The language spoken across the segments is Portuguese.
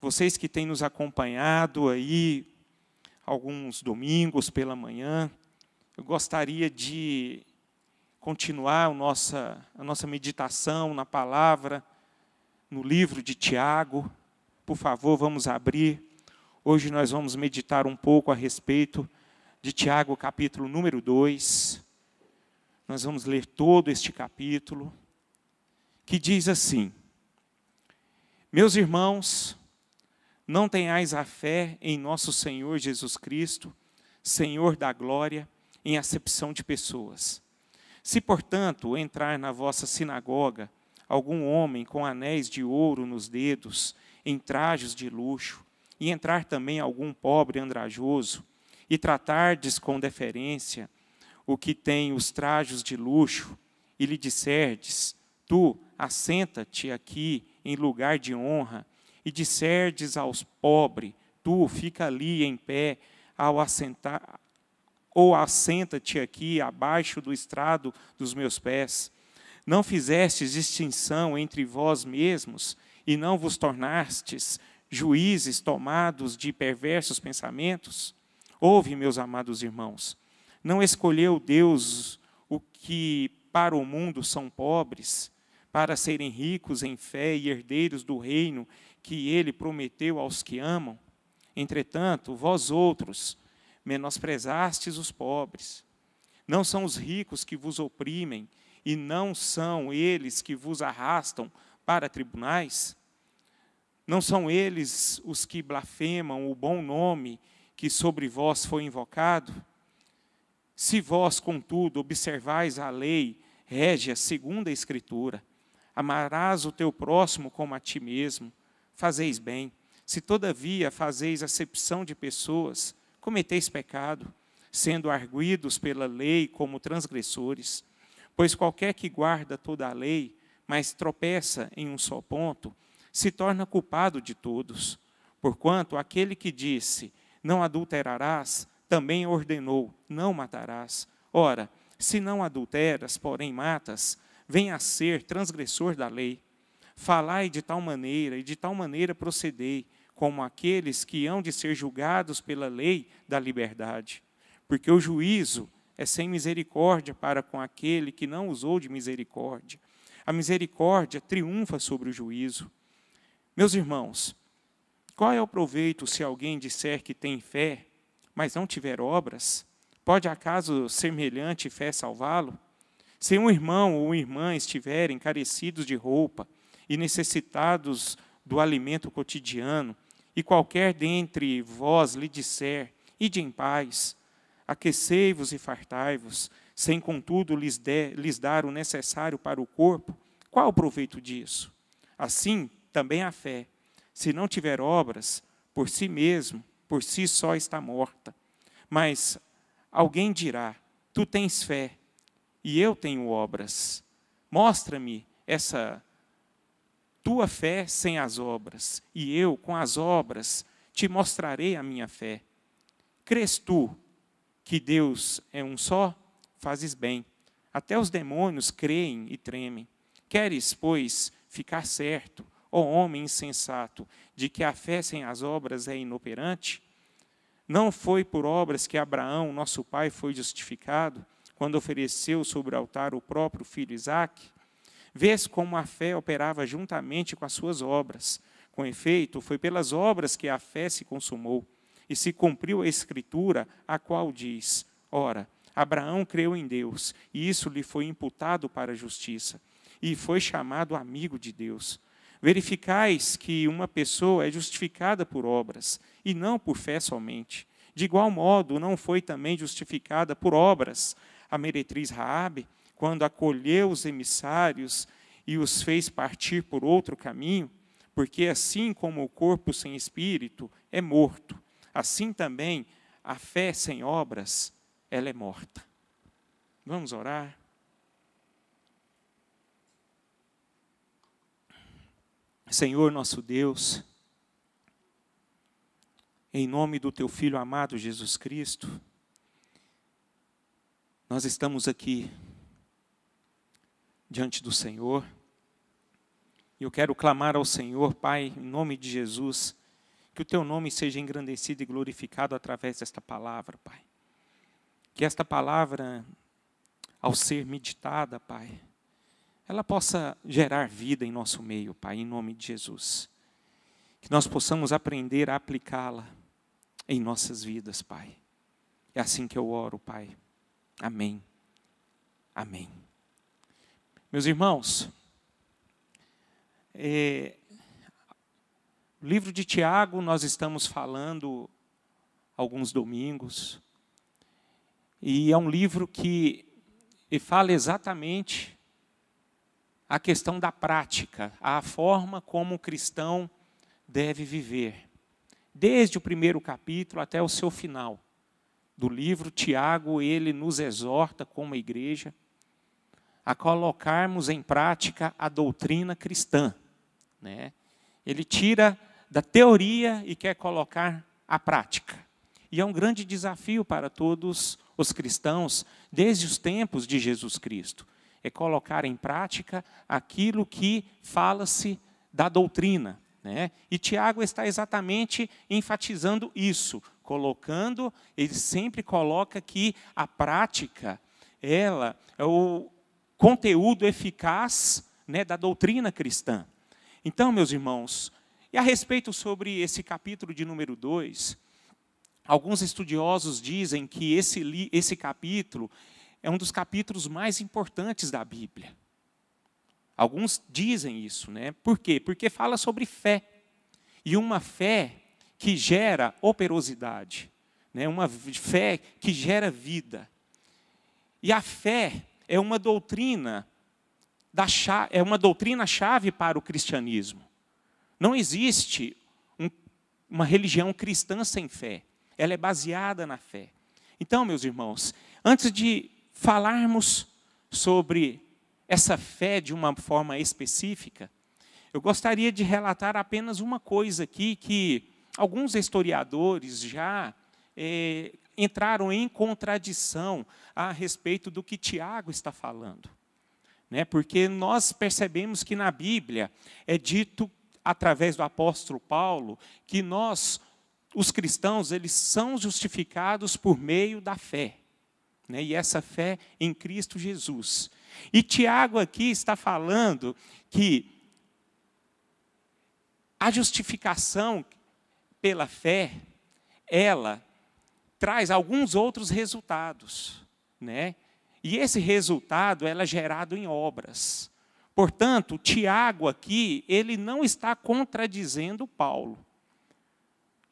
vocês que têm nos acompanhado aí alguns domingos pela manhã, eu gostaria de continuar a nossa meditação na palavra, no livro de Tiago. Por favor, vamos abrir. Hoje nós vamos meditar um pouco a respeito de Tiago, capítulo número 2. Nós vamos ler todo este capítulo, que diz assim: Meus irmãos, não tenhais a fé em nosso Senhor Jesus Cristo, Senhor da glória, em acepção de pessoas. Se, portanto, entrar na vossa sinagoga algum homem com anéis de ouro nos dedos, em trajes de luxo, e entrar também algum pobre andrajoso, e tratardes com deferência o que tem os trajes de luxo, e lhe disserdes: tu, assenta-te aqui em lugar de honra, e disserdes aos pobres: tu, fica ali em pé, ao assentar, ou assenta-te aqui abaixo do estrado dos meus pés. Não fizestes distinção entre vós mesmos, e não vos tornastes juízes tomados de perversos pensamentos? Ouve, meus amados irmãos, não escolheu Deus o que para o mundo são pobres, para serem ricos em fé e herdeiros do reino que ele prometeu aos que amam? Entretanto, vós outros menosprezastes os pobres. Não são os ricos que vos oprimem, e não são eles que vos arrastam para tribunais? Não são eles os que blasfemam o bom nome que sobre vós foi invocado? Se vós, contudo, observais a lei régia segundo a Escritura, amarás o teu próximo como a ti mesmo, fazeis bem. Se, todavia, fazeis acepção de pessoas, cometeis pecado, sendo arguidos pela lei como transgressores. Pois qualquer que guarda toda a lei, mas tropeça em um só ponto, se torna culpado de todos. Porquanto aquele que disse: não adulterarás, também ordenou: não matarás. Ora, se não adulteras, porém matas, vem a ser transgressor da lei. Falai de tal maneira, e de tal maneira procedei, como aqueles que hão de ser julgados pela lei da liberdade. Porque o juízo é sem misericórdia para com aquele que não usou de misericórdia. A misericórdia triunfa sobre o juízo. Meus irmãos, qual é o proveito se alguém disser que tem fé, mas não tiver obras? Pode acaso semelhante fé salvá-lo? Se um irmão ou irmã estiverem carecidos de roupa e necessitados do alimento cotidiano, e qualquer dentre vós lhe disser: ide em paz, aquecei-vos e fartai-vos, sem contudo lhes dar o necessário para o corpo, qual o proveito disso? Assim também a fé, se não tiver obras, por si mesmo, por si só está morta. Mas alguém dirá: tu tens fé, e eu tenho obras. Mostra-me essa tua fé sem as obras, e eu, com as obras, te mostrarei a minha fé. Crês tu que Deus é um só? Fazes bem. Até os demônios creem e tremem. Queres, pois, ficar certo, ó homem insensato, de que a fé sem as obras é inoperante? Não foi por obras que Abraão, nosso pai, foi justificado, quando ofereceu sobre o altar o próprio filho Isaque? Vês como a fé operava juntamente com as suas obras. Com efeito, foi pelas obras que a fé se consumou, e se cumpriu a Escritura, a qual diz: ora, Abraão creu em Deus, e isso lhe foi imputado para a justiça, e foi chamado amigo de Deus. Verificais que uma pessoa é justificada por obras, e não por fé somente. De igual modo, não foi também justificada por obras a meretriz Raabe, quando acolheu os emissários e os fez partir por outro caminho? Porque assim como o corpo sem espírito é morto, assim também a fé sem obras, ela é morta. Vamos orar? Senhor nosso Deus, em nome do Teu Filho amado Jesus Cristo, nós estamos aqui diante do Senhor, e eu quero clamar ao Senhor, Pai, em nome de Jesus, Que o Teu nome seja engrandecido e glorificado através desta palavra, Pai. Que esta palavra, ao ser meditada, Pai, ela possa gerar vida em nosso meio, Pai, em nome de Jesus. Que nós possamos aprender a aplicá-la em nossas vidas, Pai. É assim que eu oro, Pai. Amém. Amém. Meus irmãos, o livro de Tiago nós estamos falando alguns domingos, e é um livro que fala exatamente a questão da prática, a forma como o cristão deve viver. Desde o primeiro capítulo até o seu final do livro, Tiago, ele nos exorta como igreja a colocarmos em prática a doutrina cristã, né? Ele tira da teoria e quer colocar a prática. E é um grande desafio para todos os cristãos, desde os tempos de Jesus Cristo. É colocar em prática aquilo que fala-se da doutrina, né? E Tiago está exatamente enfatizando isso, ele sempre coloca que a prática, ela é o conteúdo eficaz, né, da doutrina cristã. Então, meus irmãos, e a respeito sobre esse capítulo de número 2, alguns estudiosos dizem que esse capítulo é um dos capítulos mais importantes da Bíblia. Alguns dizem isso, né? Por quê? Porque fala sobre fé. E uma fé que gera operosidade, né? Uma fé que gera vida. E a fé é uma doutrina chave para o cristianismo. Não existe uma religião cristã sem fé. Ela é baseada na fé. Então, meus irmãos, antes de falarmos sobre essa fé de uma forma específica, eu gostaria de relatar apenas uma coisa aqui, que alguns historiadores já entraram em contradição a respeito do que Tiago está falando, né? Porque nós percebemos que na Bíblia é dito, através do apóstolo Paulo, que nós, os cristãos, eles são justificados por meio da fé, né? E essa fé em Cristo Jesus. E Tiago aqui está falando que a justificação pela fé, ela traz alguns outros resultados, né? E esse resultado ela é gerado em obras. Portanto, Tiago aqui, ele não está contradizendo Paulo.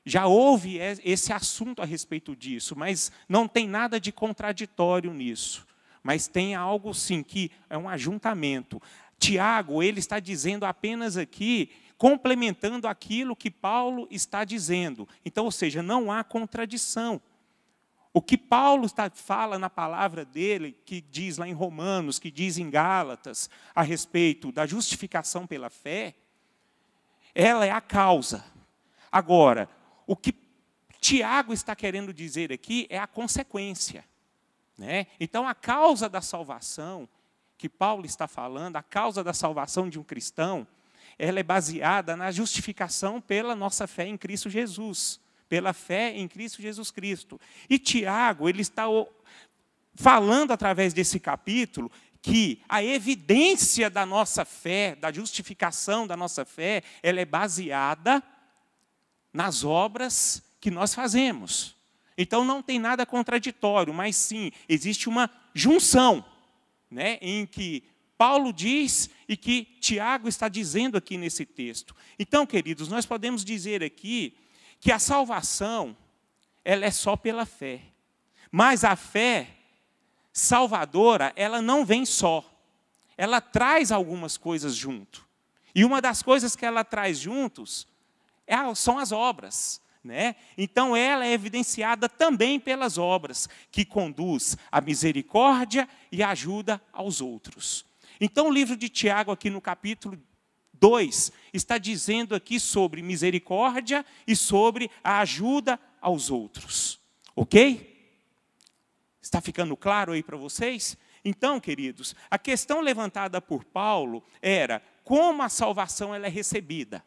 Já houve esse assunto a respeito disso, mas não tem nada de contraditório nisso. Mas tem algo, sim, que é um ajuntamento. Tiago, ele está dizendo apenas aqui, complementando aquilo que Paulo está dizendo. Então, ou seja, não há contradição. O que Paulo fala na palavra dele, que diz lá em Romanos, que diz em Gálatas, a respeito da justificação pela fé, ela é a causa. Agora, o que Tiago está querendo dizer aqui é a consequência, né? Então, a causa da salvação, que Paulo está falando, a causa da salvação de um cristão, ela é baseada na justificação pela nossa fé em Cristo Jesus. Pela fé em Cristo Jesus Cristo. E Tiago, ele está falando através desse capítulo que a evidência da nossa fé, da justificação da nossa fé, ela é baseada nas obras que nós fazemos. Então não tem nada contraditório, mas sim, existe uma junção, né, em que Paulo diz e que Tiago está dizendo aqui nesse texto. Então, queridos, nós podemos dizer aqui que a salvação, ela é só pela fé. Mas a fé salvadora, ela não vem só. Ela traz algumas coisas junto. E uma das coisas que ela traz juntos são as obras, né? Então, ela é evidenciada também pelas obras, que conduz à misericórdia e ajuda aos outros. Então, o livro de Tiago, aqui no capítulo 2, está dizendo aqui sobre misericórdia e sobre a ajuda aos outros. Ok? Está ficando claro aí para vocês? Então, queridos, a questão levantada por Paulo era como a salvação ela é recebida.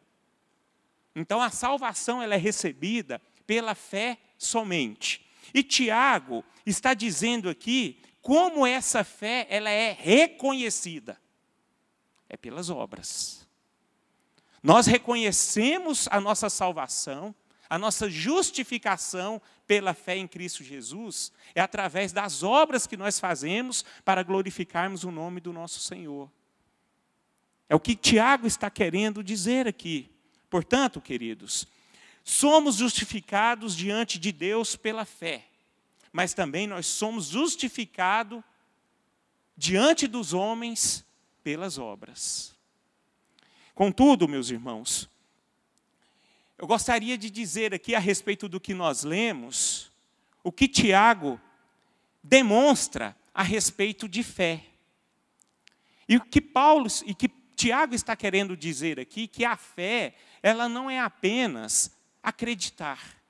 Então a salvação ela é recebida pela fé somente. E Tiago está dizendo aqui como essa fé ela é reconhecida. É pelas obras. Nós reconhecemos a nossa salvação, a nossa justificação pela fé em Cristo Jesus, é através das obras que nós fazemos para glorificarmos o nome do nosso Senhor. É o que Tiago está querendo dizer aqui. Portanto, queridos, somos justificados diante de Deus pela fé, mas também nós somos justificados diante dos homens pelas obras. Contudo, meus irmãos, eu gostaria de dizer aqui a respeito do que nós lemos, o que Tiago demonstra a respeito de fé. E o que Tiago está querendo dizer aqui, que a fé, ela não é apenas acreditar.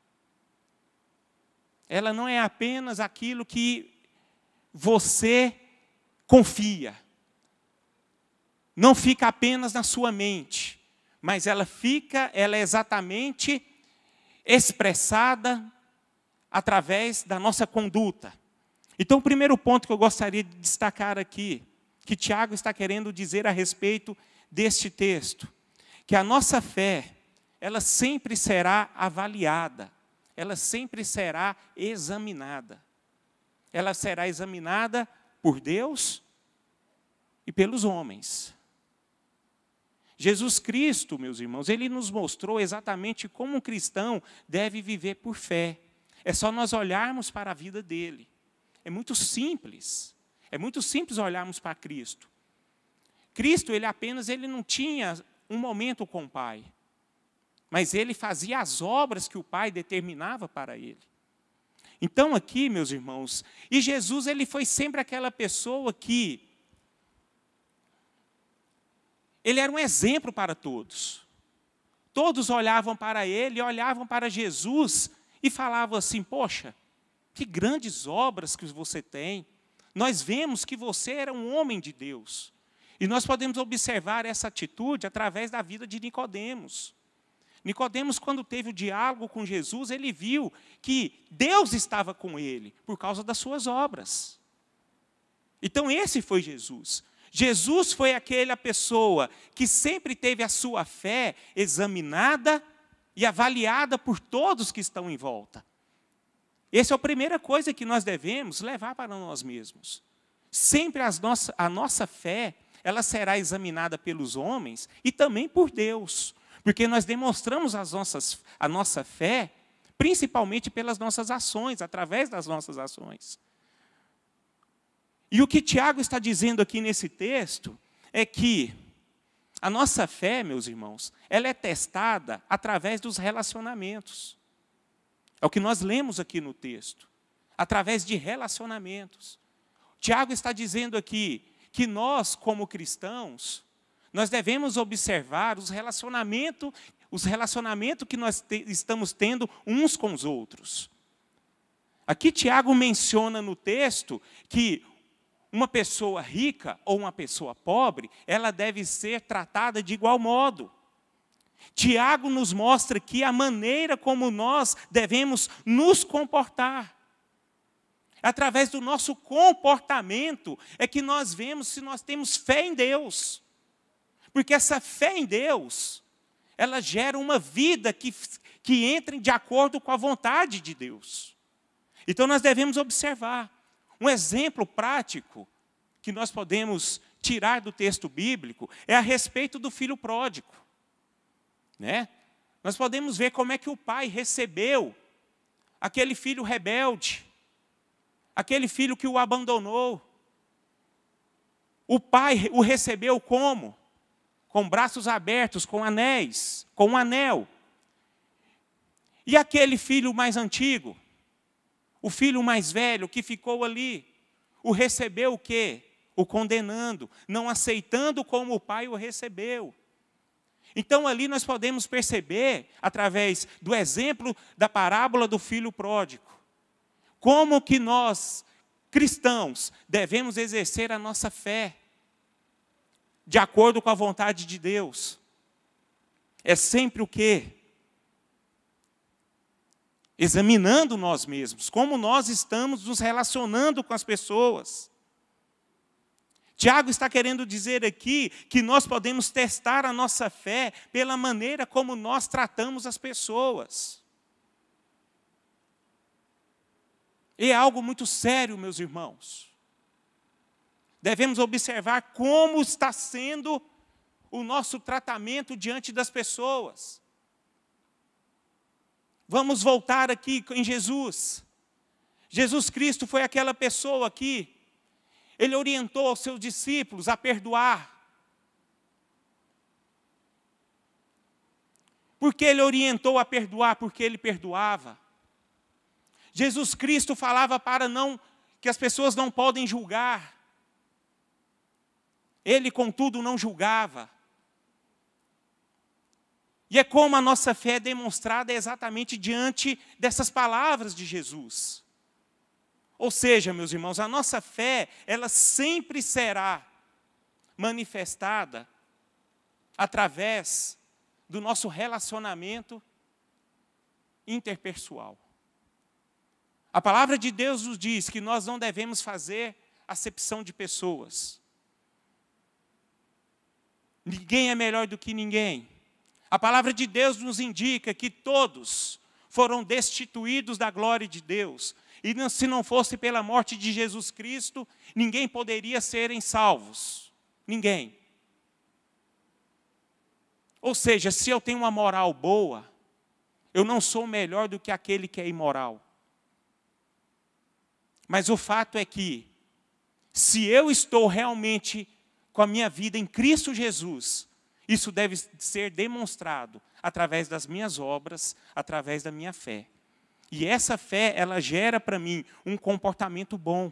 Ela não é apenas aquilo que você confia. Não fica apenas na sua mente, mas ela é exatamente expressada através da nossa conduta. Então, o primeiro ponto que eu gostaria de destacar aqui, que Tiago está querendo dizer a respeito deste texto, que a nossa fé, ela sempre será avaliada, ela sempre será examinada. Ela será examinada por Deus e pelos homens. Jesus Cristo, meus irmãos, Ele nos mostrou exatamente como um cristão deve viver por fé. É só nós olharmos para a vida dele. É muito simples. É muito simples olharmos para Cristo. Cristo, ele não tinha um momento com o Pai. Mas ele fazia as obras que o Pai determinava para ele. Então aqui, meus irmãos, e Jesus, ele foi sempre aquela pessoa que ele era um exemplo para todos. Todos olhavam para ele, olhavam para Jesus e falavam assim, poxa, que grandes obras que você tem. Nós vemos que você era um homem de Deus. E nós podemos observar essa atitude através da vida de Nicodemos. Nicodemos, quando teve o diálogo com Jesus, ele viu que Deus estava com ele por causa das suas obras. Então esse foi Jesus. Jesus foi aquela pessoa que sempre teve a sua fé examinada e avaliada por todos que estão em volta. Essa é a primeira coisa que nós devemos levar para nós mesmos. Sempre a nossa fé, ela será examinada pelos homens e também por Deus. Porque nós demonstramos a nossa fé, principalmente pelas nossas ações, através das nossas ações. E o que Tiago está dizendo aqui nesse texto é que a nossa fé, meus irmãos, ela é testada através dos relacionamentos. É o que nós lemos aqui no texto. Através de relacionamentos. Tiago está dizendo aqui que nós, como cristãos, nós devemos observar os relacionamentos que nós estamos tendo uns com os outros. Aqui Tiago menciona no texto que uma pessoa rica ou uma pessoa pobre, ela deve ser tratada de igual modo. Tiago nos mostra aqui a maneira como nós devemos nos comportar. Através do nosso comportamento é que nós vemos se nós temos fé em Deus. Porque essa fé em Deus, ela gera uma vida que entre de acordo com a vontade de Deus. Então nós devemos observar. Um exemplo prático que nós podemos tirar do texto bíblico é a respeito do filho pródigo. Né? Nós podemos ver como é que o pai recebeu aquele filho rebelde, aquele filho que o abandonou. O pai o recebeu como? Com braços abertos, com anéis, com um anel. E aquele filho mais antigo, o filho mais velho que ficou ali, o recebeu o quê? O condenando, não aceitando como o pai o recebeu. Então ali nós podemos perceber, através do exemplo da parábola do filho pródigo, como que nós, cristãos, devemos exercer a nossa fé, de acordo com a vontade de Deus. É sempre o quê? examinando nós mesmos, como nós estamos nos relacionando com as pessoas. Tiago está querendo dizer aqui que nós podemos testar a nossa fé pela maneira como nós tratamos as pessoas. E é algo muito sério, meus irmãos. Devemos observar como está sendo o nosso tratamento diante das pessoas. Vamos voltar aqui em Jesus. Jesus Cristo foi aquela pessoa que ele orientou aos seus discípulos a perdoar. Por que ele orientou a perdoar? Porque ele perdoava. Jesus Cristo falava que as pessoas não podem julgar. Ele, contudo, não julgava. E é como a nossa fé é demonstrada exatamente diante dessas palavras de Jesus. Ou seja, meus irmãos, a nossa fé, ela sempre será manifestada através do nosso relacionamento interpessoal. A palavra de Deus nos diz que nós não devemos fazer acepção de pessoas. Ninguém é melhor do que ninguém. A palavra de Deus nos indica que todos foram destituídos da glória de Deus. E se não fosse pela morte de Jesus Cristo, ninguém poderia serem salvos. Ninguém. Ou seja, se eu tenho uma moral boa, eu não sou melhor do que aquele que é imoral. Mas o fato é que, se eu estou realmente com a minha vida em Cristo Jesus, isso deve ser demonstrado através das minhas obras, através da minha fé. E essa fé, ela gera para mim um comportamento bom.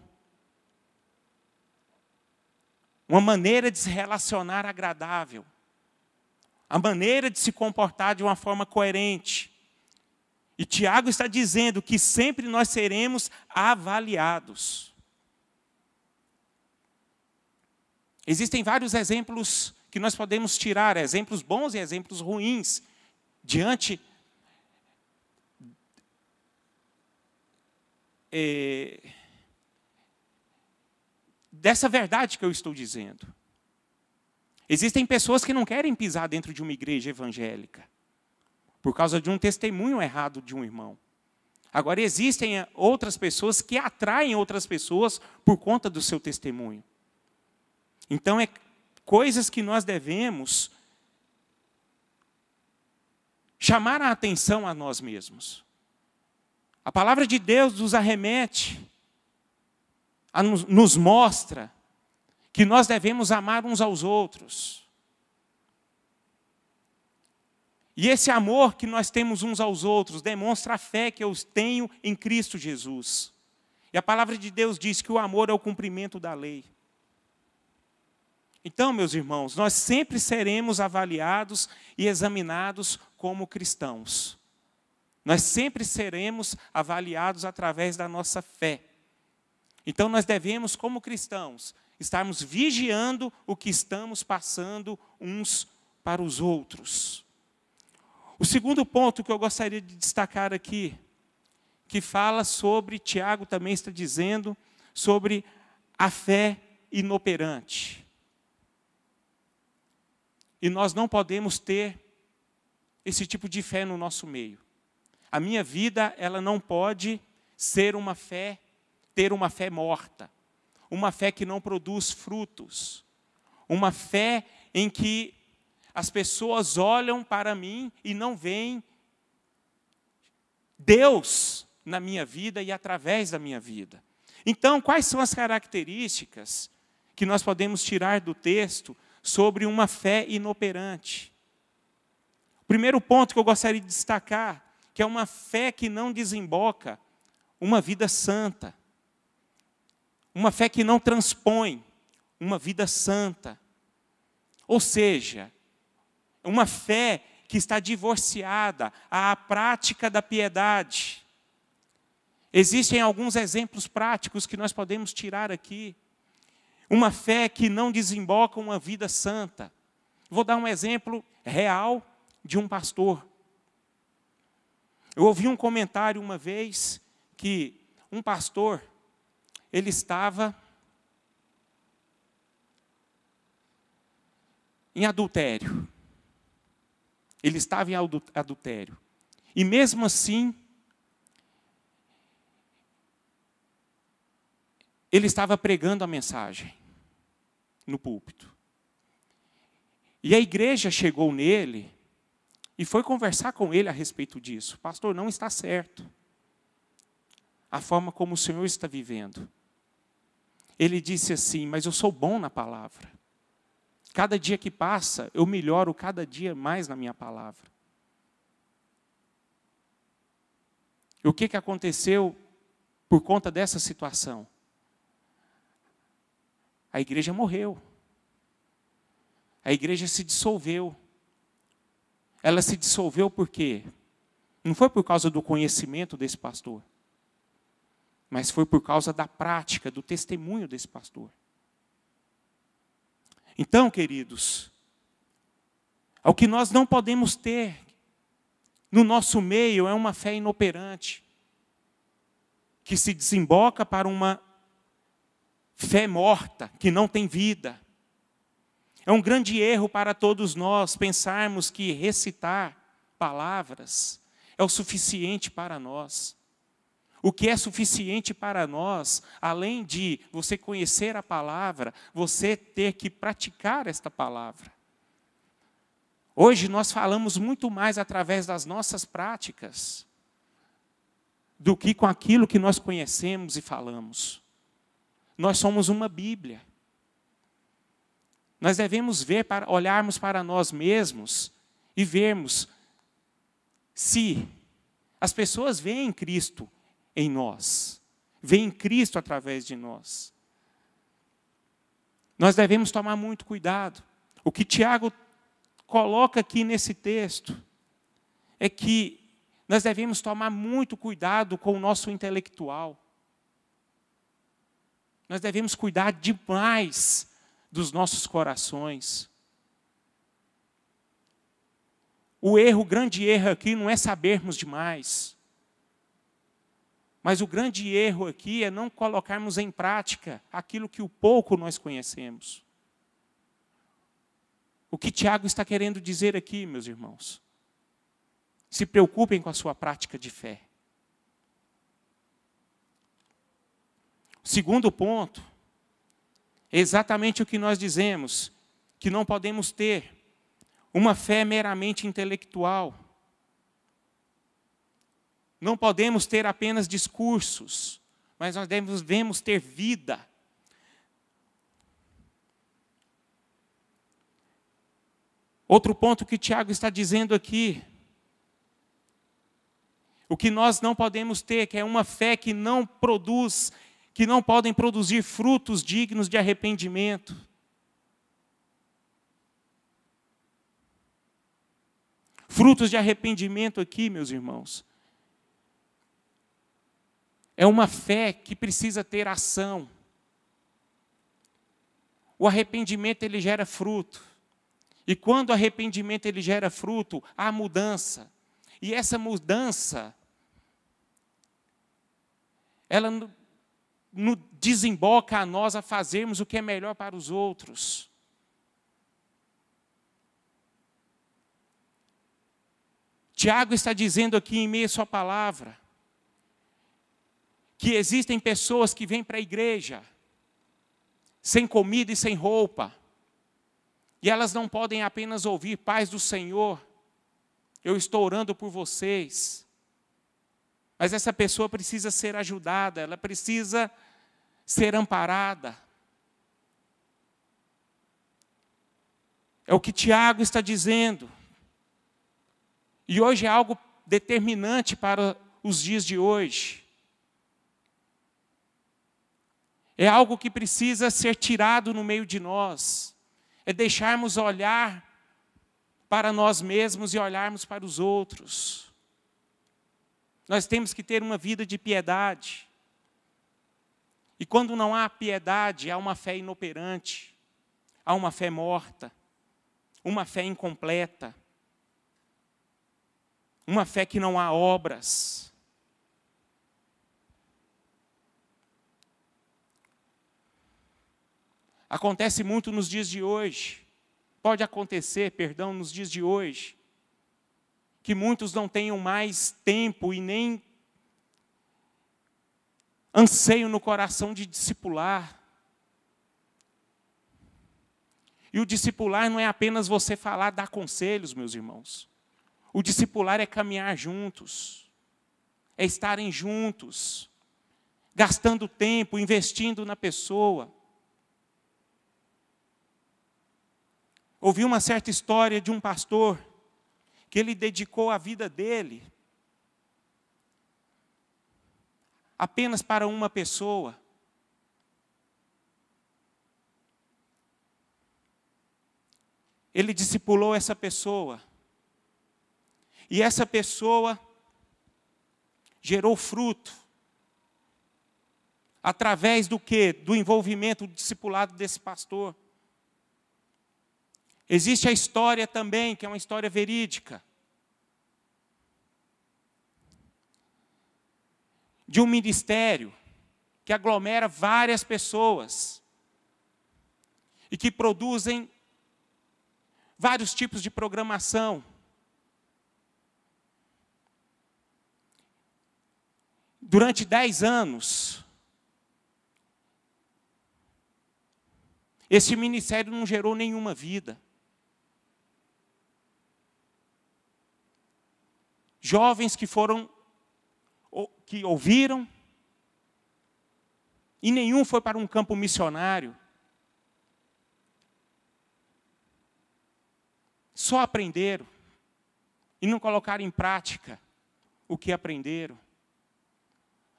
Uma maneira de se relacionar agradável. A maneira de se comportar de uma forma coerente. E Tiago está dizendo que sempre nós seremos avaliados. Existem vários exemplos que nós podemos tirar, exemplos bons e exemplos ruins, diante dessa verdade que eu estou dizendo. Existem pessoas que não querem pisar dentro de uma igreja evangélica, por causa de um testemunho errado de um irmão. Agora, existem outras pessoas que atraem outras pessoas por conta do seu testemunho. Então, é coisas que nós devemos chamar a atenção a nós mesmos. A palavra de Deus nos arremete, nos mostra que nós devemos amar uns aos outros. E esse amor que nós temos uns aos outros demonstra a fé que eu tenho em Cristo Jesus. E a palavra de Deus diz que o amor é o cumprimento da lei. Então, meus irmãos, nós sempre seremos avaliados e examinados como cristãos. Nós sempre seremos avaliados através da nossa fé. Então, nós devemos, como cristãos, estarmos vigiando o que estamos passando uns para os outros. O segundo ponto que eu gostaria de destacar aqui, que fala sobre, Tiago também está dizendo, sobre a fé inoperante. E nós não podemos ter esse tipo de fé no nosso meio. A minha vida, ela não pode ser ter uma fé morta. Uma fé que não produz frutos. Uma fé em que as pessoas olham para mim e não veem Deus na minha vida e através da minha vida. Então, quais são as características que nós podemos tirar do texto sobre uma fé inoperante? O primeiro ponto que eu gostaria de destacar, que é uma fé que não desemboca uma vida santa. Uma fé que não transpõe uma vida santa. Ou seja, uma fé que está divorciada à prática da piedade. Existem alguns exemplos práticos que nós podemos tirar aqui. Uma fé que não desemboca uma vida santa. Vou dar um exemplo real de um pastor. Eu ouvi um comentário uma vez que um pastor, ele estava em adultério. Ele estava em adultério. E mesmo assim, ele estava pregando a mensagem no púlpito. E a igreja chegou nele e foi conversar com ele a respeito disso. Pastor, não está certo a forma como o senhor está vivendo. Ele disse assim, mas eu sou bom na palavra. Cada dia que passa, eu melhoro cada dia mais na minha palavra. E o que aconteceu por conta dessa situação? A igreja morreu. A igreja se dissolveu. Ela se dissolveu por quê? Não foi por causa do conhecimento desse pastor, mas foi por causa da prática, do testemunho desse pastor. Então, queridos, o que nós não podemos ter no nosso meio é uma fé inoperante, que se desemboca para uma fé morta, que não tem vida. É um grande erro para todos nós pensarmos que recitar palavras é o suficiente para nós. O que é suficiente para nós, além de você conhecer a palavra, você ter que praticar esta palavra. Hoje nós falamos muito mais através das nossas práticas do que com aquilo que nós conhecemos e falamos. Nós somos uma Bíblia. Nós devemos olharmos para nós mesmos e vermos se as pessoas veem Cristo em nós, veem Cristo através de nós. Nós devemos tomar muito cuidado. O que Tiago coloca aqui nesse texto é que nós devemos tomar muito cuidado com o nosso intelectual. Nós devemos cuidar demais dos nossos corações. O grande erro aqui não é sabermos demais. Mas o grande erro aqui é não colocarmos em prática aquilo que o pouco nós conhecemos. O que Tiago está querendo dizer aqui, meus irmãos? Se preocupem com a sua prática de fé. O segundo ponto é exatamente o que nós dizemos, que não podemos ter uma fé meramente intelectual. Não podemos ter apenas discursos, mas nós devemos ter vida. Outro ponto que Tiago está dizendo aqui, o que nós não podemos ter, que é uma fé que não podem produzir frutos dignos de arrependimento. Frutos de arrependimento aqui, meus irmãos, é uma fé que precisa ter ação. O arrependimento, ele gera fruto. E quando o arrependimento ele gera fruto, há mudança. E essa mudança, ela desemboca a nós a fazermos o que é melhor para os outros. Tiago está dizendo aqui em meio à sua palavra, que existem pessoas que vêm para a igreja, sem comida e sem roupa, e elas não podem apenas ouvir: paz do Senhor, eu estou orando por vocês. Mas essa pessoa precisa ser ajudada, ela precisa ser amparada. É o que Tiago está dizendo. E hoje é algo determinante para os dias de hoje. É algo que precisa ser tirado no meio de nós. É deixarmos olhar para nós mesmos e olharmos para os outros. Nós temos que ter uma vida de piedade. E quando não há piedade, há uma fé inoperante, há uma fé morta, uma fé incompleta. Uma fé que não há obras. Acontece muito nos dias de hoje. Pode acontecer, perdão, nos dias de hoje, que muitos não tenham mais tempo e nem anseio no coração de discipular. E o discipular não é apenas você falar, dar conselhos, meus irmãos. O discipular é caminhar juntos, é estarem juntos, gastando tempo, investindo na pessoa. Ouvi uma certa história de um pastor que ele dedicou a vida dele apenas para uma pessoa. Ele discipulou essa pessoa. E essa pessoa gerou fruto. Através do quê? Do envolvimento do discipulado desse pastor. Existe a história também, que é uma história verídica, de um ministério que aglomera várias pessoas e que produzem vários tipos de programação. Durante 10 anos, esse ministério não gerou nenhuma vida. Jovens que ouviram, e nenhum foi para um campo missionário. Só aprenderam e não colocaram em prática o que aprenderam.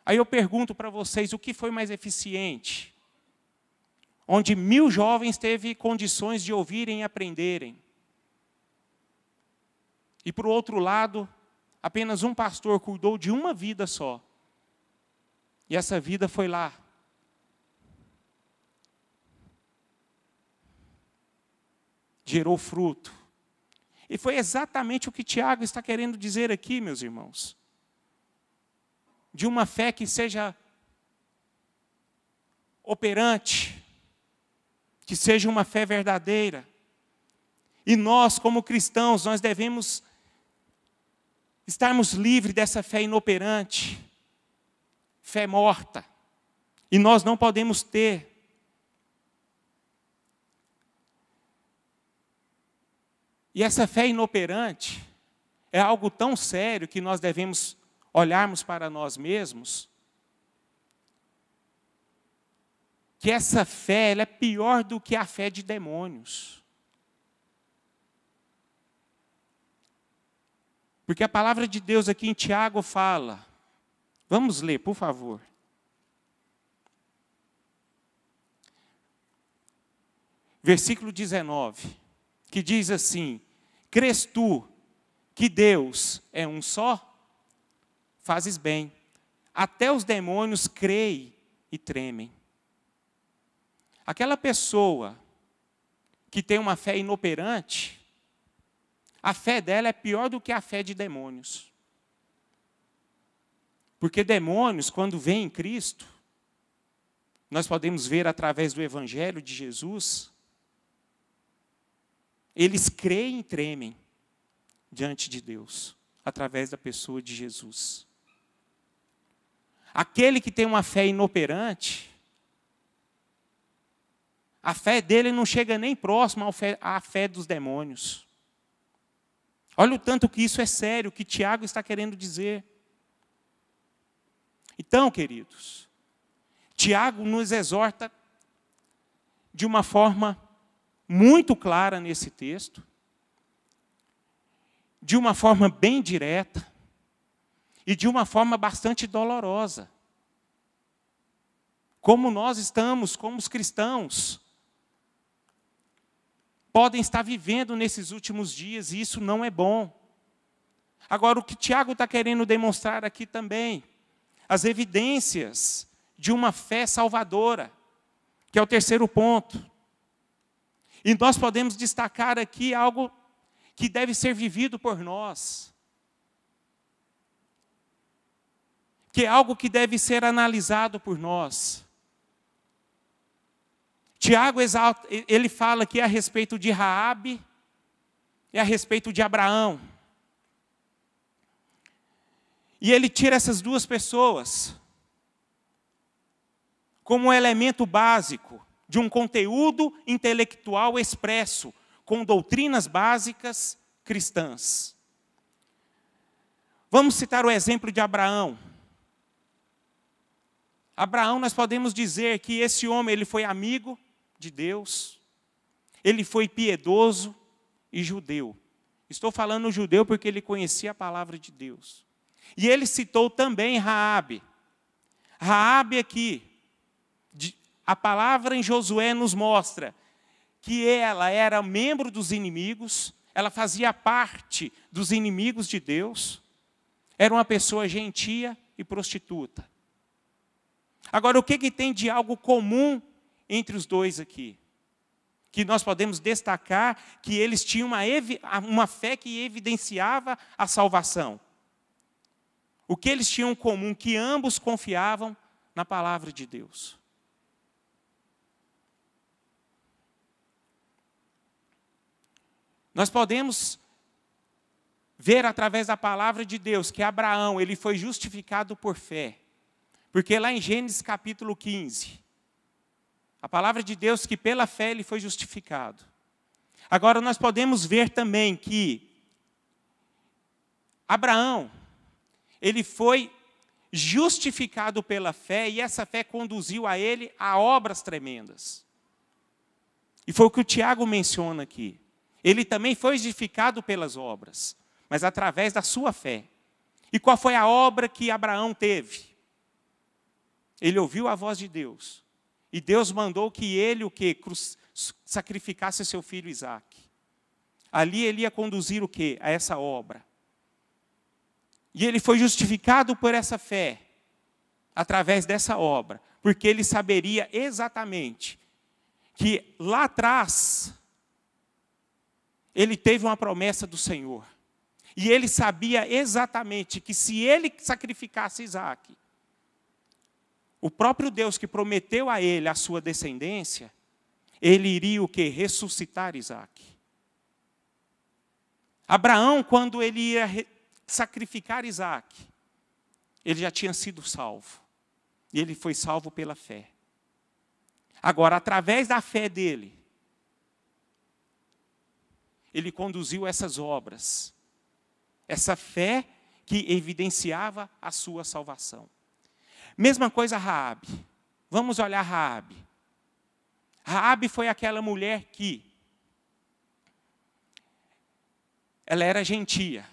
Aí eu pergunto para vocês, o que foi mais eficiente? Onde 1000 jovens teve condições de ouvirem e aprenderem. E, por outro lado, apenas um pastor cuidou de uma vida só. E essa vida foi lá. Gerou fruto. E foi exatamente o que Tiago está querendo dizer aqui, meus irmãos. De uma fé que seja operante, que seja uma fé verdadeira. E nós, como cristãos, nós devemos estarmos livres dessa fé inoperante, fé morta. E nós não podemos ter. E essa fé inoperante é algo tão sério que nós devemos olharmos para nós mesmos, que essa fé ela é pior do que a fé de demônios. Porque a palavra de Deus aqui em Tiago fala, vamos ler, por favor. Versículo 19, que diz assim: crês tu que Deus é um só? Fazes bem. Até os demônios creem e tremem. Aquela pessoa que tem uma fé inoperante, a fé dela é pior do que a fé de demônios. Porque demônios, quando vêm em Cristo, nós podemos ver através do Evangelho de Jesus, eles creem e tremem diante de Deus, através da pessoa de Jesus. Aquele que tem uma fé inoperante, a fé dele não chega nem próximo à fé dos demônios. Olha o tanto que isso é sério, o que Tiago está querendo dizer. Então, queridos, Tiago nos exorta de uma forma muito clara nesse texto, de uma forma bem direta e de uma forma bastante dolorosa. Como nós estamos, como os cristãos, podem estar vivendo nesses últimos dias, e isso não é bom. Agora, o que Tiago está querendo demonstrar aqui também, as evidências de uma fé salvadora, que é o terceiro ponto. E nós podemos destacar aqui algo que deve ser vivido por nós. que é algo que deve ser analisado por nós. Tiago exalta, ele fala aqui a respeito de Raabe e a respeito de Abraão. E ele tira essas duas pessoas como um elemento básico de um conteúdo intelectual expresso, com doutrinas básicas cristãs. Vamos citar o exemplo de Abraão. Abraão, nós podemos dizer que esse homem, ele foi amigo de Deus, ele foi piedoso e judeu. Estou falando judeu porque ele conhecia a palavra de Deus. E ele citou também Raabe. Raabe aqui, a palavra em Josué nos mostra que ela era membro dos inimigos, ela fazia parte dos inimigos de Deus, era uma pessoa gentia e prostituta. Agora, o que tem de algo comum entre os dois aqui? Que nós podemos destacar que eles tinham uma fé que evidenciava a salvação. O que eles tinham em comum? Que ambos confiavam na palavra de Deus. Nós podemos ver através da palavra de Deus que Abraão, ele foi justificado por fé. Porque lá em Gênesis capítulo 15, a palavra de Deus que pela fé ele foi justificado. Agora nós podemos ver também que Abraão, ele foi justificado pela fé e essa fé conduziu a ele a obras tremendas. E foi o que o Tiago menciona aqui. Ele também foi justificado pelas obras, mas através da sua fé. E qual foi a obra que Abraão teve? Ele ouviu a voz de Deus. E Deus mandou que ele sacrificasse seu filho Isaque. Ali ele ia conduzir o quê? A essa obra. E ele foi justificado por essa fé, através dessa obra, porque ele saberia exatamente que lá atrás ele teve uma promessa do Senhor. E ele sabia exatamente que se ele sacrificasse Isaque, o próprio Deus que prometeu a ele a sua descendência, ele iria o quê? Ressuscitar Isaque. Abraão, quando ele ia sacrificar Isaque, ele já tinha sido salvo. E ele foi salvo pela fé. Agora, através da fé dele, ele conduziu essas obras. Essa fé que evidenciava a sua salvação. Mesma coisa Raabe. Vamos olhar Raabe. Raabe foi aquela mulher que ela era gentia.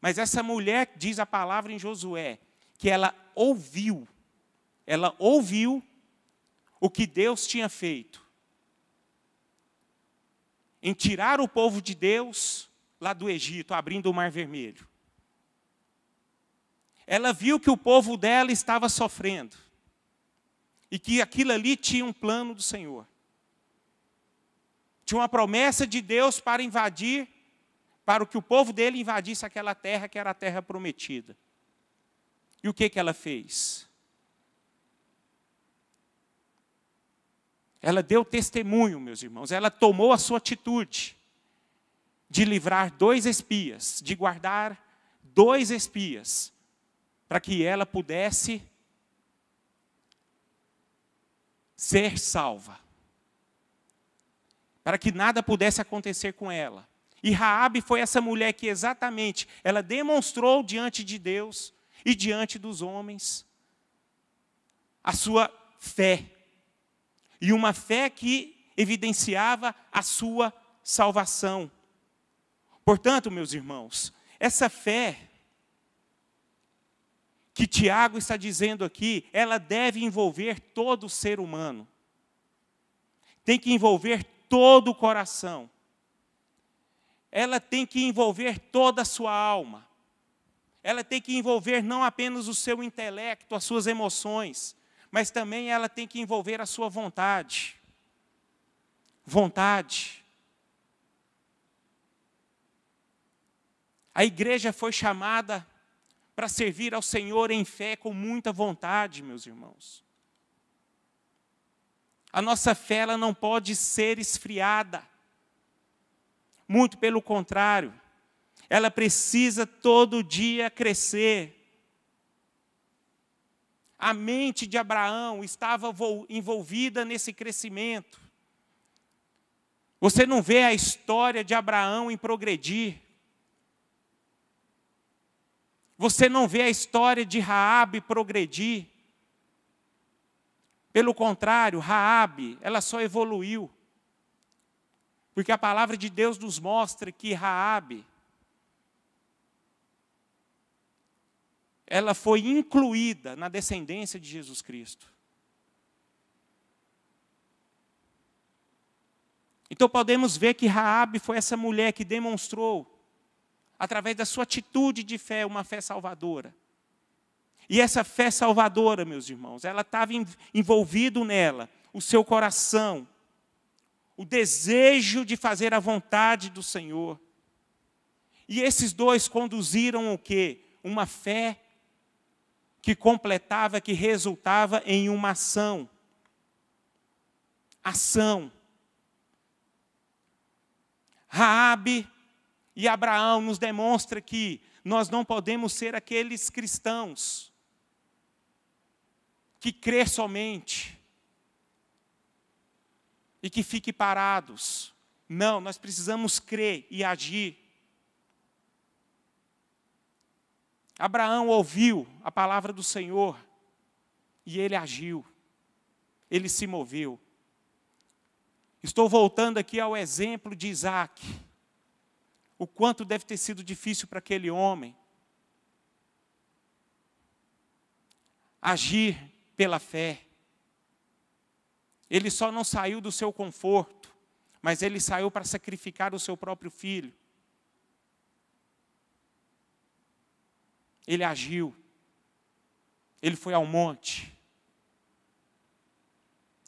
Mas essa mulher, diz a palavra em Josué, que ela ouviu o que Deus tinha feito. Em tirar o povo de Deus lá do Egito, abrindo o Mar Vermelho. Ela viu que o povo dela estava sofrendo. E que aquilo ali tinha um plano do Senhor. Tinha uma promessa de Deus para invadir, para que o povo dele invadisse aquela terra que era a terra prometida. E o que ela fez? Ela deu testemunho, meus irmãos. Ela tomou a sua atitude de livrar 2 espias, de guardar 2 espias, para que ela pudesse ser salva. Para que nada pudesse acontecer com ela. E Raabe foi essa mulher que exatamente, ela demonstrou diante de Deus e diante dos homens a sua fé. E uma fé que evidenciava a sua salvação. Portanto, meus irmãos, essa fé que Tiago está dizendo aqui, ela deve envolver todo o ser humano. Tem que envolver todo o coração. Ela tem que envolver toda a sua alma. Ela tem que envolver não apenas o seu intelecto, as suas emoções, mas também ela tem que envolver a sua vontade. Vontade. A igreja foi chamada para servir ao Senhor em fé com muita vontade, meus irmãos. A nossa fé ela não pode ser esfriada. Muito pelo contrário, ela precisa todo dia crescer. A mente de Abraão estava envolvida nesse crescimento. Você não vê a história de Abraão em progredir. Você não vê a história de Raabe progredir. Pelo contrário, Raabe, ela só evoluiu. Porque a palavra de Deus nos mostra que Raabe, ela foi incluída na descendência de Jesus Cristo. Então podemos ver que Raabe foi essa mulher que demonstrou, através da sua atitude de fé, uma fé salvadora. E essa fé salvadora, meus irmãos, ela estava envolvido nela, o seu coração, o desejo de fazer a vontade do Senhor. E esses dois conduziram o quê? Uma fé que completava, que resultava em uma ação. Ação. Raabe e Abraão nos demonstra que nós não podemos ser aqueles cristãos que crê somente e que fiquem parados. Não, nós precisamos crer e agir. Abraão ouviu a palavra do Senhor e ele agiu, ele se moveu. Estou voltando aqui ao exemplo de Isaac. O quanto deve ter sido difícil para aquele homem agir pela fé. Ele só não saiu do seu conforto, mas ele saiu para sacrificar o seu próprio filho. Ele agiu. Ele foi ao monte.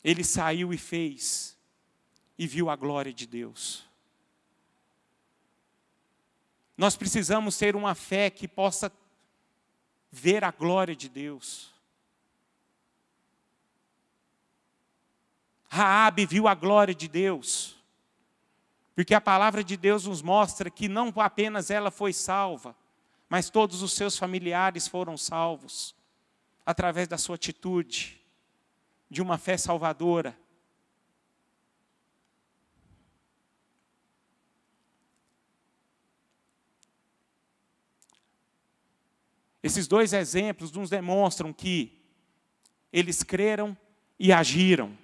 Ele saiu e fez. E viu a glória de Deus. Nós precisamos ter uma fé que possa ver a glória de Deus. Raabe viu a glória de Deus. Porque a palavra de Deus nos mostra que não apenas ela foi salva, mas todos os seus familiares foram salvos, através da sua atitude, de uma fé salvadora. Esses dois exemplos nos demonstram que eles creram e agiram.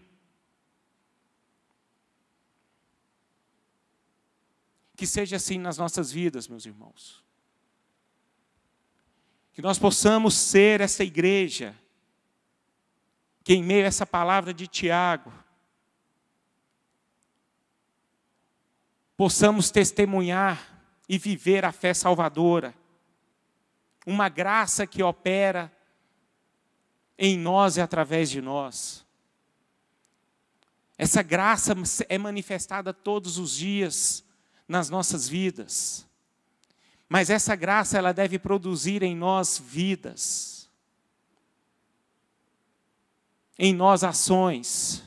Que seja assim nas nossas vidas, meus irmãos. Que nós possamos ser essa igreja, que em meio a essa palavra de Tiago, possamos testemunhar e viver a fé salvadora. Uma graça que opera em nós e através de nós. Essa graça é manifestada todos os dias nas nossas vidas. Mas essa graça ela deve produzir em nós vidas. Em nós ações.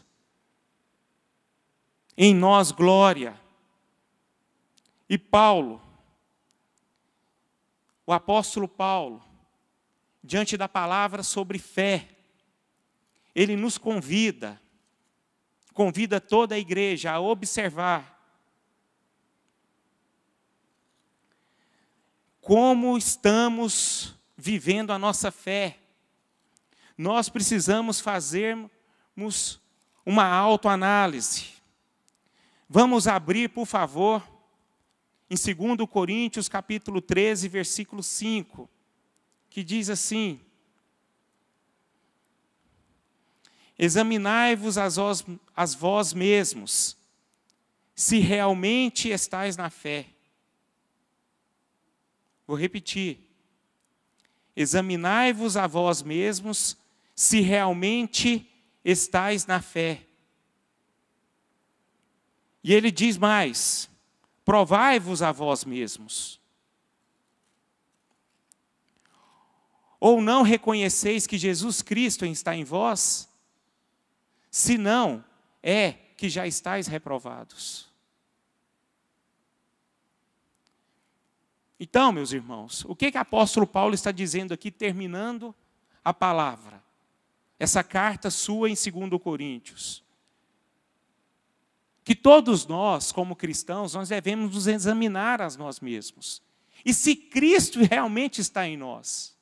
Em nós glória. E Paulo, o apóstolo Paulo, diante da palavra sobre fé, ele nos convida toda a igreja a observar como estamos vivendo a nossa fé. Nós precisamos fazermos uma autoanálise. Vamos abrir, por favor, em 2 Coríntios, capítulo 13, versículo 5, que diz assim: examinai-vos a vós mesmos, se realmente estáis na fé. Vou repetir. Examinai-vos a vós mesmos, se realmente estáis na fé. E ele diz mais: provai-vos a vós mesmos. Ou não reconheceis que Jesus Cristo está em vós? Se não, é que já estáis reprovados. Então, meus irmãos, o que o apóstolo Paulo está dizendo aqui, terminando a palavra? Essa carta sua em 2 Coríntios. Que todos nós, como cristãos, nós devemos nos examinar a nós mesmos. E se Cristo realmente está em nós?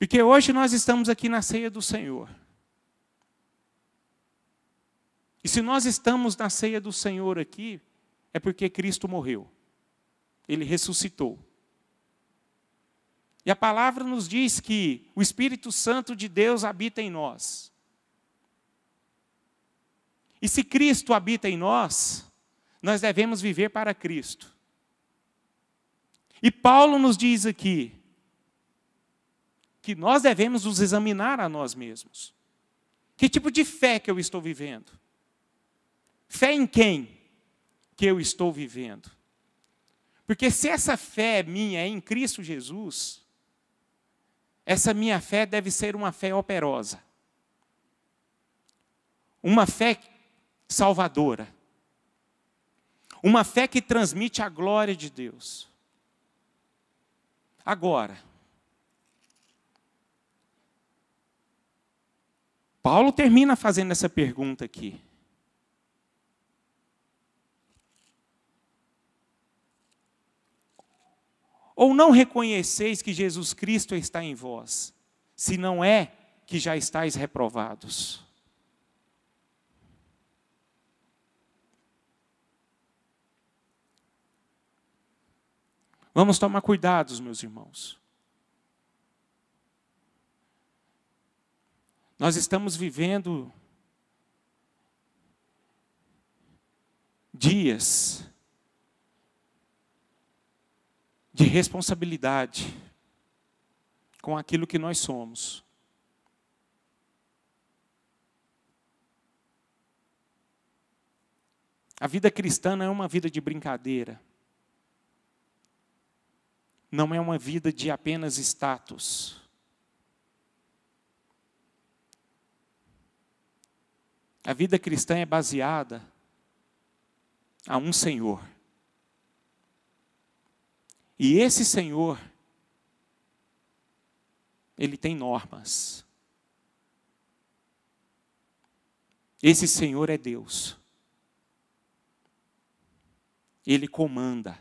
Porque hoje nós estamos aqui na ceia do Senhor. E se nós estamos na ceia do Senhor aqui, é porque Cristo morreu. Ele ressuscitou. E a palavra nos diz que o Espírito Santo de Deus habita em nós. E se Cristo habita em nós, nós devemos viver para Cristo. E Paulo nos diz aqui que nós devemos nos examinar a nós mesmos. Que tipo de fé que eu estou vivendo? Fé em quem que eu estou vivendo? Porque se essa fé minha é em Cristo Jesus, essa minha fé deve ser uma fé operosa. Uma fé salvadora. Uma fé que transmite a glória de Deus. Agora, Paulo termina fazendo essa pergunta aqui. Ou não reconheceis que Jesus Cristo está em vós, se não é que já estáis reprovados? Vamos tomar cuidado, meus irmãos. Nós estamos vivendo dias de responsabilidade com aquilo que nós somos. A vida cristã não é uma vida de brincadeira. Não é uma vida de apenas status. A vida cristã é baseada a um Senhor. E esse Senhor, Ele tem normas. Esse Senhor é Deus. Ele comanda.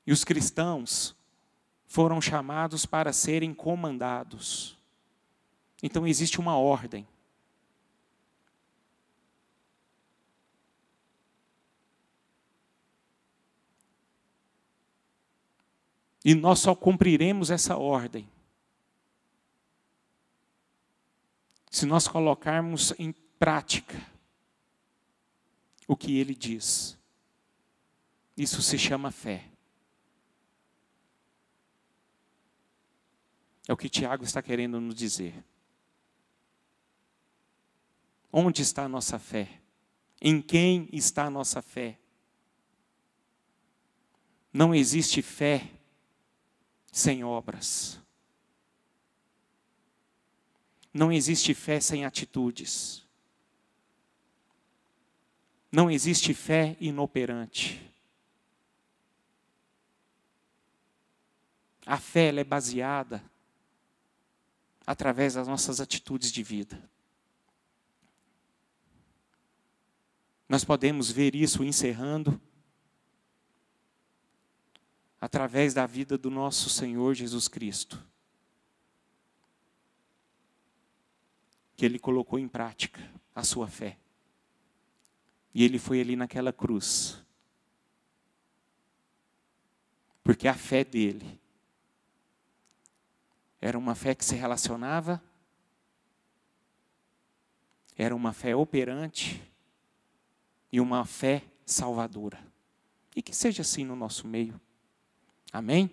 E os cristãos foram chamados para serem comandados. Então existe uma ordem. E nós só cumpriremos essa ordem se nós colocarmos em prática o que ele diz. Isso se chama fé. É o que Tiago está querendo nos dizer. Onde está a nossa fé? Em quem está a nossa fé? Não existe fé sem obras. Não existe fé sem atitudes. Não existe fé inoperante. A fé ela é baseada através das nossas atitudes de vida. Nós podemos ver isso encerrando através da vida do nosso Senhor Jesus Cristo, que Ele colocou em prática a sua fé. E Ele foi ali naquela cruz, porque a fé dele era uma fé que se relacionava, era uma fé operante e uma fé salvadora. E que seja assim no nosso meio. Amém?